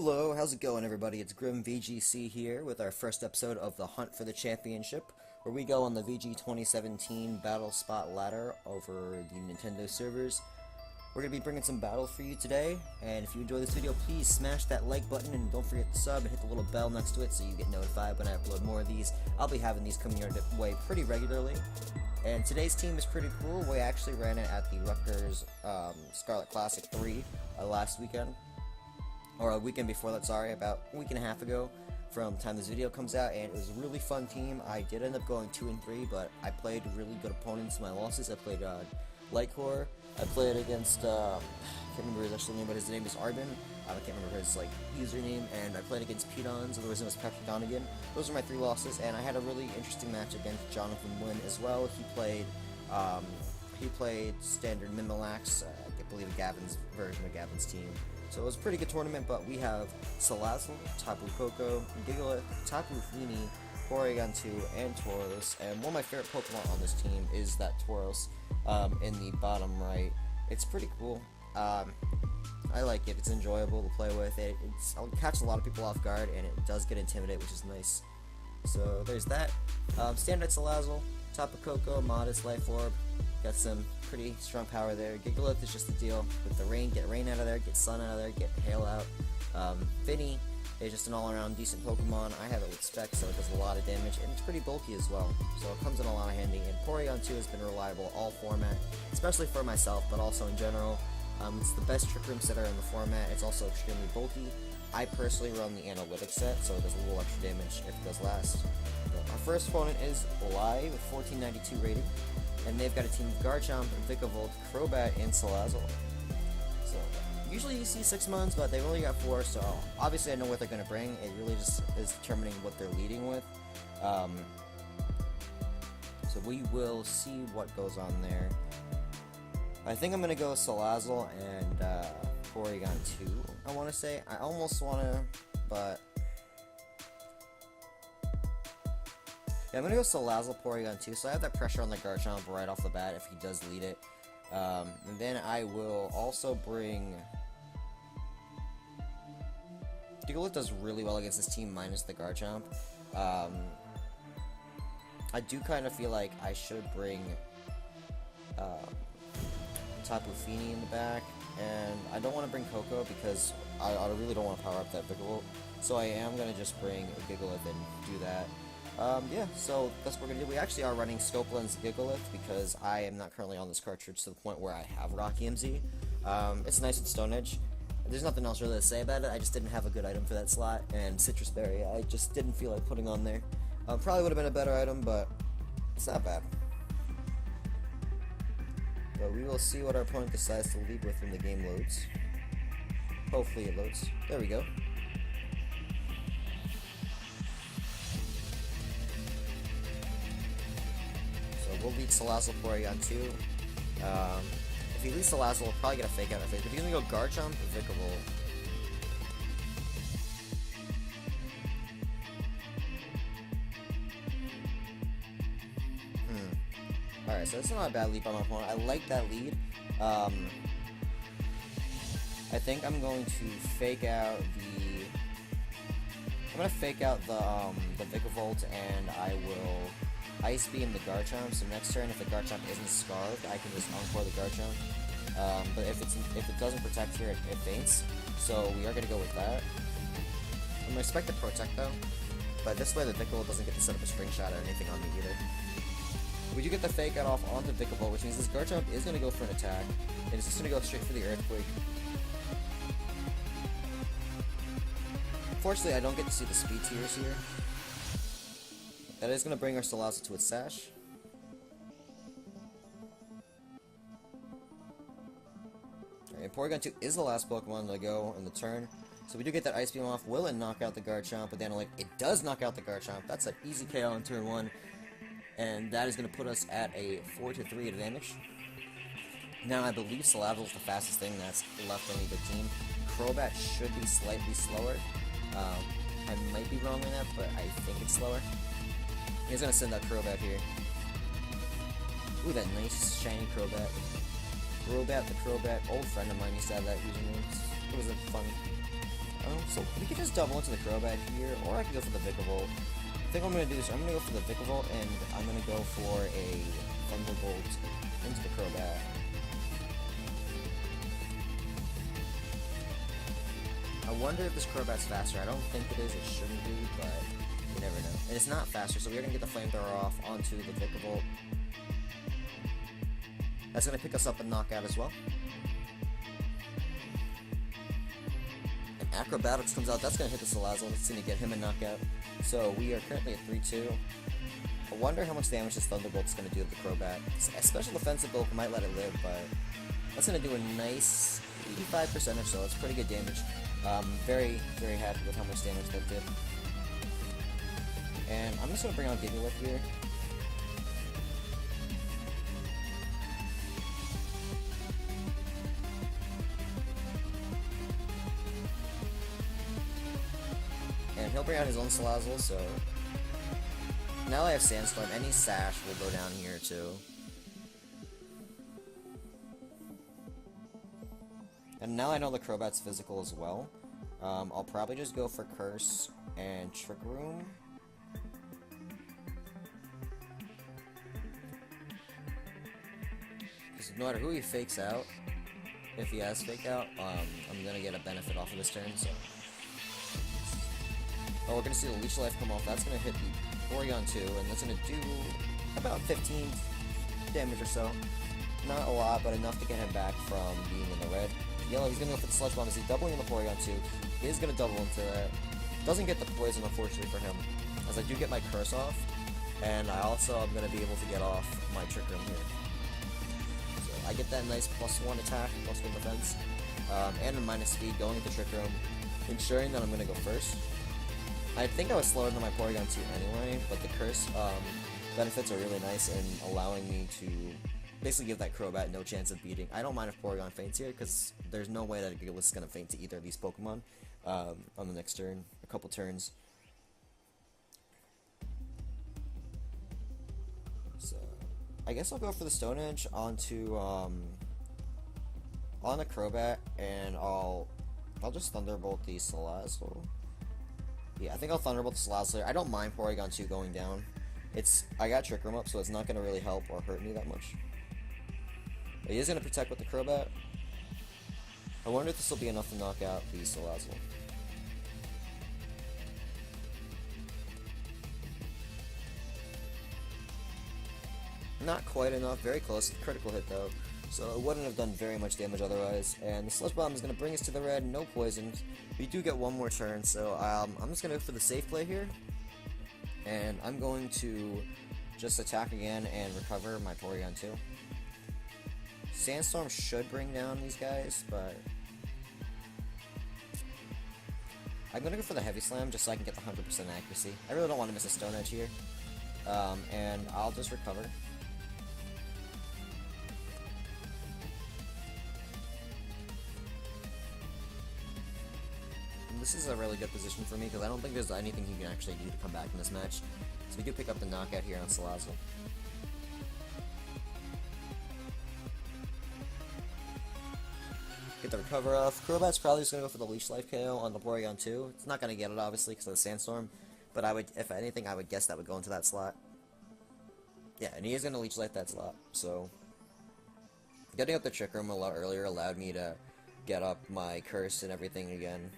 Hello, how's it going everybody? It's Grimm VGC here with our first episode of the Hunt for the Championship, where we go on the VG 2017 Battle Spot ladder over the Nintendo servers. We're going to be bringing some battles for you today, and if you enjoy this video, please smash that like button and don't forget to sub and hit the little bell next to it so you get notified when I upload more of these. I'll be having these coming your way pretty regularly. And today's team is pretty cool. We actually ran it at the Rutgers Scarlet Classic 3 last weekend. Or a weekend before that, sorry, about a week and a half ago from the time this video comes out, and it was a really fun team. I did end up going 2-3, but I played really good opponents. My losses, I played Lightcore, I played against, I can't remember his actual name, but his name is Arbin. I can't remember his username, and I played against Pedons, otherwise known as Patrick Donegan. Those are my 3 losses, and I had a really interesting match against Jonathan Wynn as well. He played standard Mimilax, I believe Gavin's version of Gavin's team. So it was a pretty good tournament, but we have Salazzle, Tapu Koko, Gigalith, Tapu Fini, Porygon2, and Tauros. And one of my favorite Pokemon on this team is that Tauros in the bottom right. It's pretty cool. I like it. It's enjoyable to play with. It'll catch a lot of people off guard, and it does get Intimidate, which is nice. So there's that. Standard Salazzle, Tapu Koko, modest Life Orb. Got some pretty strong power there. Gigalith is just the deal with the rain. Get rain out of there, get sun out of there, get hail out. Finny is just an all-around decent Pokemon. I have it with Spec, so it does a lot of damage, and it's pretty bulky as well. So it comes in a lot of handy. And Porygon2 has been reliable all format, especially for myself, but also in general. It's the best Trick Room setter in the format. It's also extremely bulky. I personally run the Analytic set, so it does a little extra damage if it does last. Our first opponent is Live with 1492 rating. And they've got a team of Garchomp, Vikavolt, Crobat, and Salazzle. So, usually you see 6 months, but they've only got 4, so obviously I know what they're going to bring. It really just is determining what they're leading with. So we will see what goes on there. I think I'm going to go Salazzle and Porygon2, I want to say. I almost want to, but yeah, I'm going to go Salazzle, Porygon2, so I have that pressure on the Garchomp right off the bat if he does lead it. And then I will also bring Gigalith does really well against this team minus the Garchomp. I do kind of feel like I should bring Tapu Fini in the back, and I don't want to bring Koko because I really don't want to power up that Vikavolt, so I am going to just bring Gigalith and do that. Yeah, so that's what we're going to do. We actually are running Scope Lens Gigalith because I am not currently on this cartridge to the point where I have Rock EMZ. It's nice with Stone Edge. There's nothing else really to say about it. I just didn't have a good item for that slot, and Citrus Berry I just didn't feel like putting on there. Probably would have been a better item, but it's not bad. But we will see what our opponent decides to lead with when the game loads. Hopefully it loads. There we go. We'll lead Salazzle, Porygon2. If he leads Salazzle, we'll probably get a fake out of it. But he's gonna go Garchomp, Vikavolt. Alright, so that's not a bad lead by my opponent. I like that lead. I think I'm going to fake out the... I'm gonna fake out the Vikavolt, and I will Ice Beam the Garchomp, so next turn if the Garchomp isn't scarved, I can just Encore the Garchomp. But if it doesn't protect here, it faints. So we are going to go with that. I'm going to expect to protect though, but this way the Vikavolt doesn't get to set up a Spring Shot or anything on me either. We do get the Fake Out off onto Vikavolt, which means this Garchomp is going to go for an attack, and it's just going to go straight for the Earthquake. Unfortunately, I don't get to see the speed tiers here. That is going to bring our Salazzle to its sash. Alright, Porygon2 is the last Pokemon to go in the turn. So we do get that Ice Beam off. Will it knock out the Garchomp? But then it does knock out the Garchomp. That's an easy KO on turn 1. And that is going to put us at a 4-3 advantage. Now I believe Salazzle is the fastest thing that's left on the team. Crobat should be slightly slower. I might be wrong on that, but I think it's slower. He's gonna send that Crobat here. Ooh, that nice shiny Crobat. Crobat the Crobat, old friend of mine used to have that username. It was fun. So we could just double into the Crobat here, or I could go for the Vikavolt. I think what I'm going to do is I'm going to go for the Vikavolt, and I'm going to go for a Thunderbolt into the Crobat. I wonder if this Crobat's faster. I don't think it is. It shouldn't be, but you never know. And it's not faster, so we're going to get the Flamethrower off onto the Vikavolt. That's going to pick us up a knockout as well. And Acrobatics comes out. That's going to hit the Salazzle. It's going to get him a knockout. So we are currently at 3-2. I wonder how much damage this Thunderbolt is going to do to the Crobat. A special defensive build might let it live, but that's going to do a nice 85% or so. It's pretty good damage. Very, very happy with how much damage that did. And I'm just going to bring on Gigalith here. And he'll bring out his own Salazzle, so now I have Sandstorm. Any Sash will go down here too. And now I know the Crobat's physical as well. I'll probably just go for Curse and Trick Room. Because no matter who he fakes out, if he has Fake Out, I'm gonna get a benefit off of this turn, so. Oh, we're gonna see the Leech Life come off. That's gonna hit the Porygon2, and that's gonna do about 15 damage or so. Not a lot, but enough to get him back from being in the red. Yellow, he's gonna go for the Sludge Bomb. Is he doubling in the Porygon2? He is gonna double into that. Doesn't get the poison, unfortunately, for him, as I do get my Curse off, and I also am gonna be able to get off my Trick Room here. So I get that nice +1 attack, +1 defense, and a minus speed going into Trick Room, ensuring that I'm gonna go first. I think I was slower than my Porygon2 anyway, but the Curse benefits are really nice in allowing me to basically give that Crobat no chance of beating. I don't mind if Porygon faints here, because there's no way that a Gigalith is going to faint to either of these Pokemon on the next turn, a couple turns. So, I guess I'll go for the Stone Edge onto on the Crobat, and I'll just Thunderbolt the Salazzle. Yeah, I think I'll Thunderbolt the Salazzle. I don't mind Porygon2 going down. I got Trick Room up, so it's not going to really help or hurt me that much. But he is going to protect with the Crobat. I wonder if this will be enough to knock out the Salazzle. Not quite enough, very close. Critical hit though, so it wouldn't have done very much damage otherwise. And the Sludge Bomb is going to bring us to the red, no poisons. We do get one more turn, so I'm just going to go for the safe play here. And I'm going to just attack again and recover my Porygon2. Sandstorm should bring down these guys, but I'm going to go for the Heavy Slam just so I can get the 100% accuracy. I really don't want to miss a Stone Edge here. And I'll just recover. This is a really good position for me because I don't think there's anything he can actually do to come back in this match. So we do pick up the knockout here on Salazzle. Get the recover off. Crobat's probably just going to go for the Leech Life KO on the Porygon2. It's not going to get it obviously because of the Sandstorm, but I would, if anything, I would guess that would go into that slot. Yeah, and he is going to Leech Life that slot, so getting up the Trick Room a lot earlier allowed me to get up my Curse and everything again.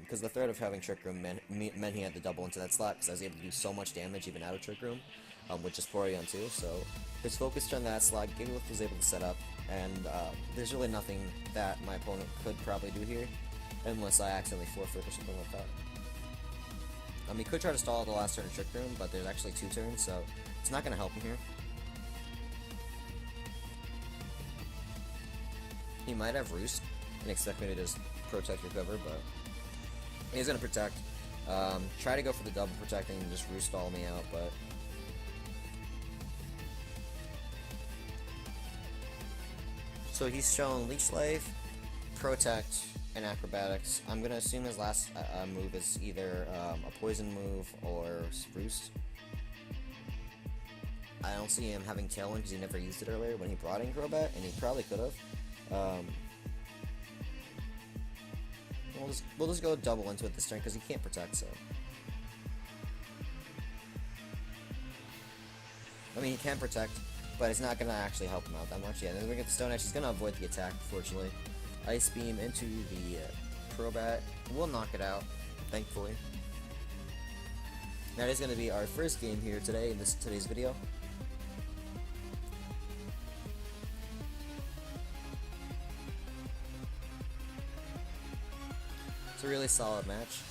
Because the threat of having Trick Room meant he had to double into that slot, because I was able to do so much damage even out of Trick Room, with just Porygon2, so his focus turned that slot, Gigalith was able to set up, and there's really nothing that my opponent could probably do here, unless I accidentally forfeit or something like that. He could try to stall at the last turn of Trick Room, but there's actually 2 turns, so it's not going to help him here. He might have Roost and expect me to just protect recover, but he's going to protect. Try to go for the double protecting and just Roost stall me out, but so he's shown Leech Life, Protect, and Acrobatics. I'm going to assume his last move is either a Poison move or Roost. I don't see him having Tailwind because he never used it earlier when he brought in Crobat, and he probably could have. We'll just go double into it this turn because he can't protect. So I mean, he can protect, but it's not gonna actually help him out that much. Yeah, then we get the Stone Edge. He's gonna avoid the attack, unfortunately. Ice Beam into the Crobat. We'll knock it out, thankfully. That is gonna be our first game here today in today's video. It's a really solid match.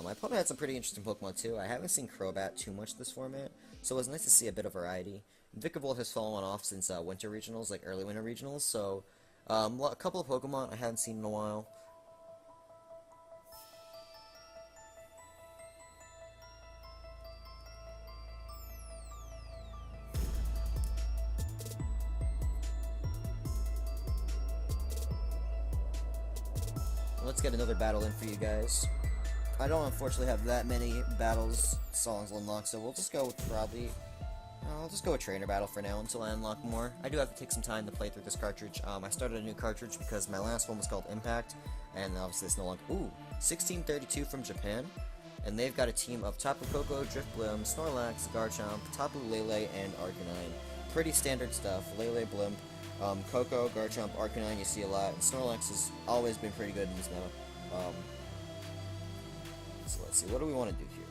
My opponent had some pretty interesting Pokemon too. I haven't seen Crobat too much this format, so it was nice to see a bit of variety. Vikavolt has fallen off since winter regionals, like early winter regionals, so a couple of Pokemon I haven't seen in a while. Let's get another battle in for you guys. I don't unfortunately have that many songs unlocked, so we'll just go with I'll just go with Trainer Battle for now until I unlock more. I do have to take some time to play through this cartridge. I started a new cartridge because my last one was called Impact, and obviously it's no longer... Ooh, 1632 from Japan, and they've got a team of Tapu, Koko, Drifblim, Snorlax, Garchomp, Tapu, Lele, and Arcanine. Pretty standard stuff. Lele, Blimp, Koko, Garchomp, Arcanine, you see a lot. And Snorlax has always been pretty good in this meta. So let's see, what do we want to do here?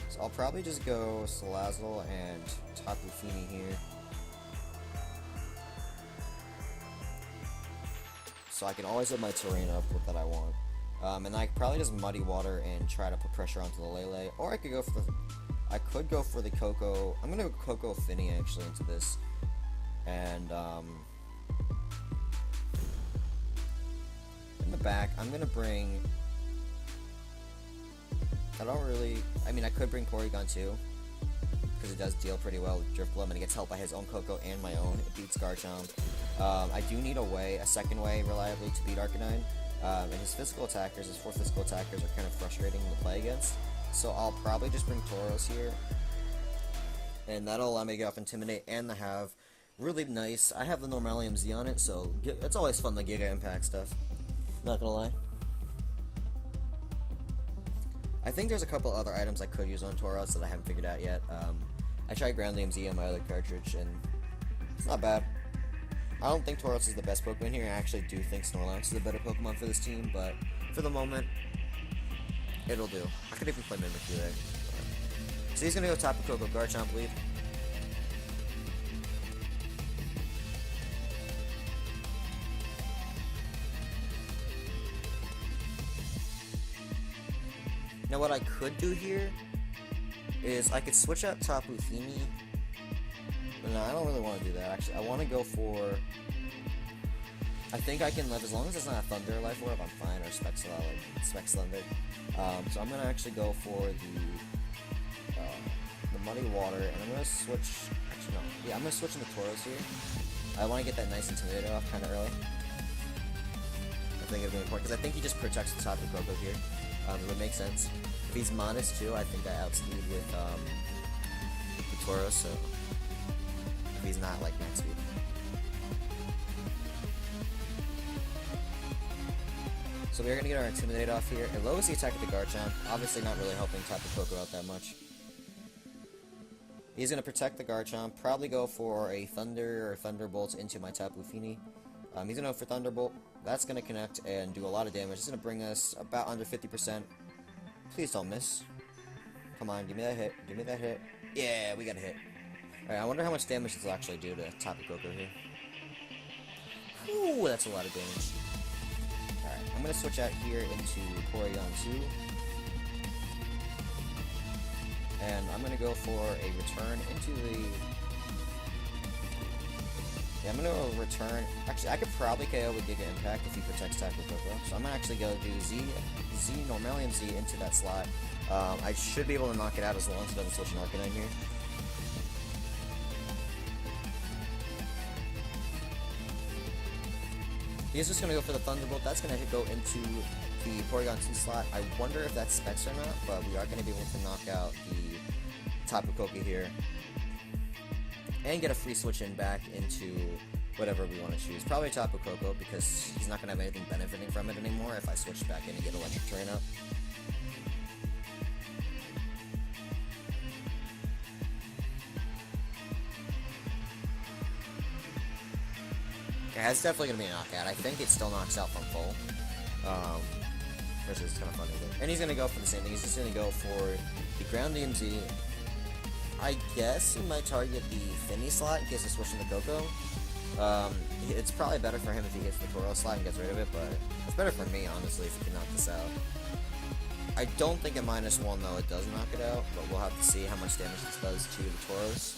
So I'll probably just go Salazzle and Tapu Fini here. So I can always have my terrain up with that I want. And I could probably just Muddy Water and try to put pressure onto the Lele. Or I could go for the Koko. I'm gonna go Koko Fini actually into this. And in the back, I'm gonna bring... I could bring Porygon2, because it does deal pretty well with Drifblim, and it gets helped by his own Koko and my own. It beats Garchomp. I do need a second way, reliably, to beat Arcanine. And his four physical attackers are kind of frustrating to play against. So I'll probably just bring Tauros here, and that'll allow me to get off Intimidate and to have really nice... I have the Normalium Z on it, so it's always fun, the Giga Impact stuff. Not gonna lie. I think there's a couple other items I could use on Tauros that I haven't figured out yet. I tried Groundlium Z on my other cartridge, and it's not bad. I don't think Tauros is the best Pokemon here. I actually do think Snorlax is a better Pokemon for this team, but for the moment, it'll do. I could even play Mimikyu there. So he's gonna go Tapu, Koko, Garchomp lead. Now what I could do here is I could switch out Tapu Fini. But no, I don't really want to do that actually. I want to go for... I think I can live as long as it's not a Thunder Life Orb, I'm fine, or Specs Thunder. So I'm gonna actually go for the Muddy Water, and I'm gonna switch. Actually, no. Yeah, I'm gonna switch into Tauros here. I want to get that nice Intimidate off kind of early. I think it'll be important because I think he just protects the Tapu Koko here. It would make sense. If he's -2, I think I outspeed with the Tauros. So if he's not like max speed. So we're going to get our Intimidate off here. It lowers the attack of the Garchomp, obviously not really helping Tapu Koko out that much. He's going to protect the Garchomp, probably go for a Thunder or Thunderbolt into my Tapu Fini. He's going to go for Thunderbolt. That's going to connect and do a lot of damage. It's going to bring us about under 50%. Please don't miss. Come on, give me that hit. Give me that hit. Yeah, we got a hit. Alright, I wonder how much damage this will actually do to Tapu Koko here. Ooh, that's a lot of damage. Alright, I'm going to switch out here into Porygon2. And I'm going to go for a return into the... Yeah, I'm going to return... Actually, I could probably KO with Giga Impact if he protects Tapu Koko. So I'm going to actually go do Normalium Z into that slot. I should be able to knock it out as long as it doesn't switch an Arcanine here. He's just going to go for the Thunderbolt. That's going to go into the Porygon2 slot. I wonder if that's Specs or not, but we are going to be able to knock out the Tapu Koko here. And get a free switch in back into whatever we want to choose. Probably Tapu Koko, because he's not going to have anything benefiting from it anymore if I switch back in and get Electric Terrain up. Yeah, it's definitely going to be a knockout. I think it still knocks out from full. Which is kind of funny. And he's going to go for the same thing. He's just going to go for the Ground DMZ. I guess he might target the Finny slot in case I switch into Koko. It's probably better for him if he gets the Tauros slot and gets rid of it, but it's better for me, honestly, if he can knock this out. I don't think at -1, though, it does knock it out, but we'll have to see how much damage this does to the Tauros.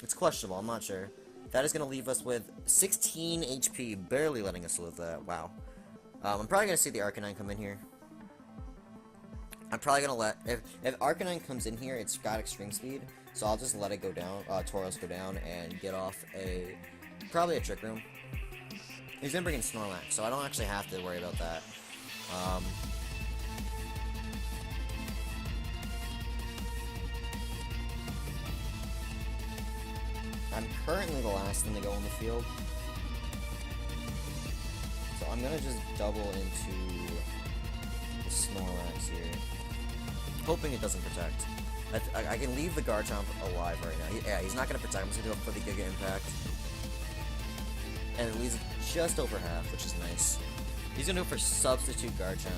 It's questionable, I'm not sure. That is going to leave us with 16 HP, barely letting us live that. Wow. I'm probably going to see the Arcanine come in here. I'm probably going to let... If Arcanine comes in here, it's got extreme speed, so I'll just let it go down, Tauros go down, and get off probably a Trick Room. He's going to bring in Snorlax, so I don't actually have to worry about that. I'm currently the last thing to go on the field, so I'm going to just double into the Snorlax here, hoping it doesn't protect. I can leave the Garchomp alive right now. Yeah, he's not going to protect. I'm just going to go for the Giga Impact. And it leaves just over half, which is nice. He's going to go for Substitute Garchomp.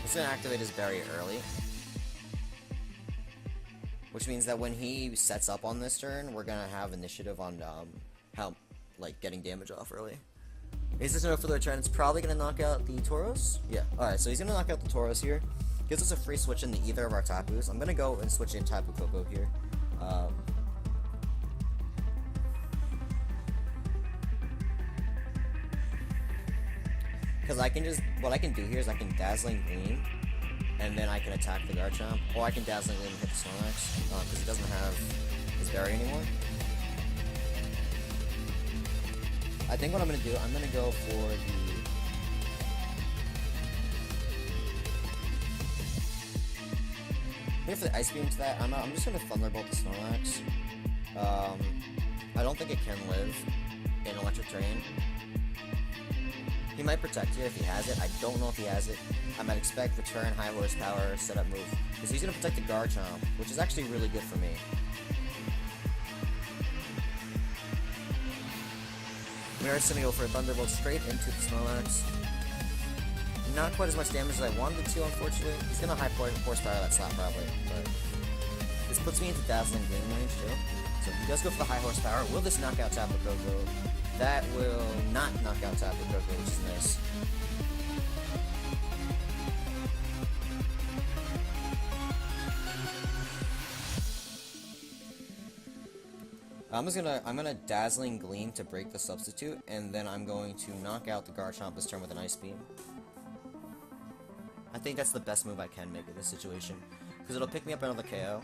He's going to activate his Barrier early, which means that when he sets up on this turn, we're going to have initiative on getting damage off early. He's just going to go for the return. It's probably going to knock out the Tauros. Yeah. Alright, so he's going to knock out the Tauros here. Gives us a free switch into either of our Tapus. I'm going to go and switch in Tapu Koko here. Because what I can do here is I can Dazzling Gleam, and then I can attack the Garchomp, or I can Dazzling Gleam and hit the Snorlax, because he doesn't have his Barrier anymore. I think what I'm going to do, I'm going to go for the Ice Beam to that. I'm just going to Thunderbolt the Snorlax. I don't think it can live in Electric Terrain. He might protect here if he has it. I don't know if he has it. I might expect return, high horsepower, setup move, because he's going to protect the Garchomp, which is actually really good for me. We are just going to go for a Thunderbolt straight into the Snorlax. Not quite as much damage as I wanted to, unfortunately. He's going to high horsepower that slot probably, but this puts me into Dazzling Gleam range too. So if he does go for the high horsepower, will this knock out Tapu Koko? That will not knock out Tapu Koko, which is nice. I'm gonna Dazzling Gleam to break the substitute, and then I'm going to knock out the Garchomp this turn with an Ice Beam. I think that's the best move I can make in this situation, because it'll pick me up another KO,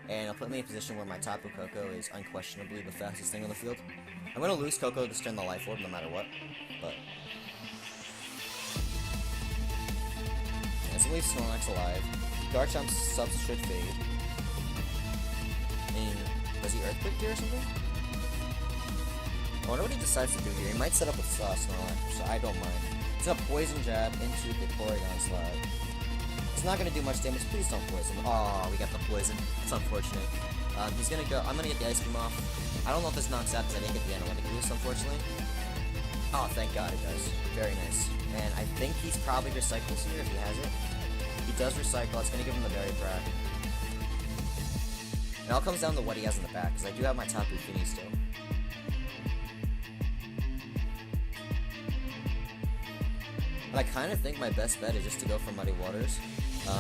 and it'll put me in a position where my Tapu Koko is unquestionably the fastest thing on the field. I'm gonna lose Koko this turn the Life Orb no matter what, but let's leave Snorlax alive. Garchomp's subs should fade. Does he Earthquake here or something? I wonder what he decides to do here. He might set up with Snorlax, so I don't mind. It's a Poison Jab into the Porygon slot. It's not going to do much damage. Please don't poison. Oh, we got the poison. It's unfortunate. He's going to go... I'm going to get the Ice Beam off. I don't know if this knocks out because I didn't get the Analytic boost, unfortunately. Oh, thank God it does. Very nice. And I think he's probably recycles here if he has it. He does recycle. It's going to give him the Berry Prac. It all comes down to what he has in the back, because I do have my Tapu Fini still. And I kind of think my best bet is just to go for Muddy Waters.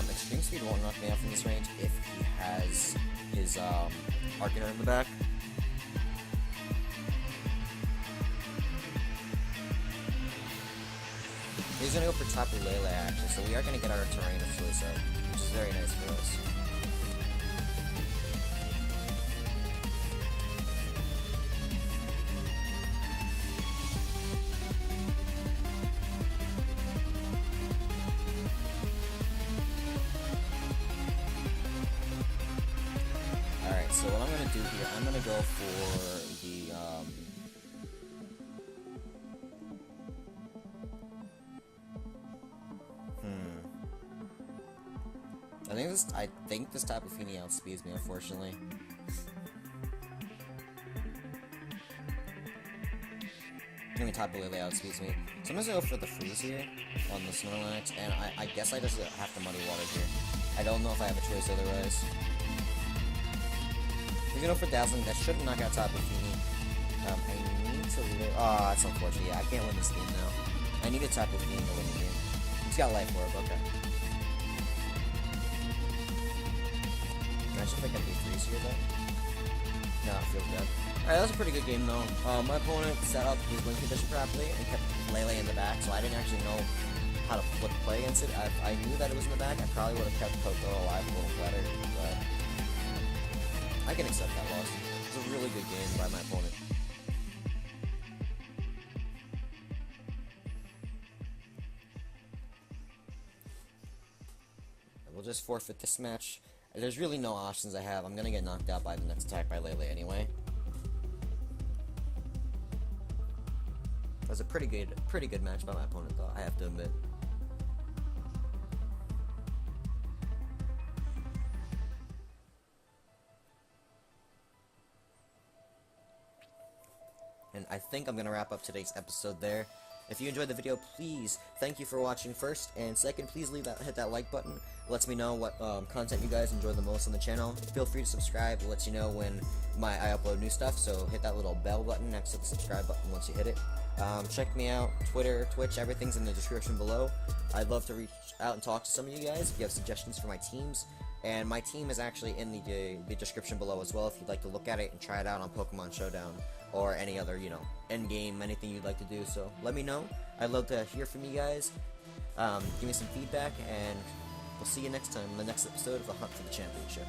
Extreme Speed won't knock me out from this range if he has his Arcanine in the back. He's going to go for Tapu Lele actually, so we are going to get our terrain of choice up, which is very nice for us. So do here, I'm gonna go for the, I think this Tapu Fini outspeeds me, unfortunately. I mean, Tapu Lele outspeeds me. So I'm just gonna go for the freeze here on the Snorlax, and I guess I just have to muddy water here. I don't know if I have a choice otherwise. We're gonna go for Dazzling. That should knock out Tapu Fini. I need to live. Oh, that's unfortunate. Yeah, I can't win this game now. I need a Tapu Fini to win the game. He's got Life Orb, okay. Imagine if I can do freeze here though. No, it feels good. Alright, that was a pretty good game though. My opponent set up his Wind Condition properly and kept Lele in the back, so I didn't actually know how to play against it. I knew that it was in the back. I probably would have kept Koko alive a little better, but I can accept that loss. It was a really good game by my opponent. We'll just forfeit this match. There's really no options I have. I'm gonna get knocked out by the next attack by Lele anyway. That was a pretty good match by my opponent though, I have to admit. And I think I'm gonna wrap up today's episode there. If you enjoyed the video, please, thank you for watching first, and second, please hit that like button. It lets me know what content you guys enjoy the most on the channel. Feel free to subscribe. It lets you know when I upload new stuff, so hit that little bell button next to the subscribe button once you hit it. Check me out, Twitter, Twitch, everything's in the description below. I'd love to reach out and talk to some of you guys if you have suggestions for my teams. And my team is actually in the description below as well if you'd like to look at it and try it out on Pokemon Showdown or any other, end game, anything you'd like to do. So let me know. I'd love to hear from you guys. Give me some feedback, and we'll see you next time in the next episode of The Hunt for the Championship.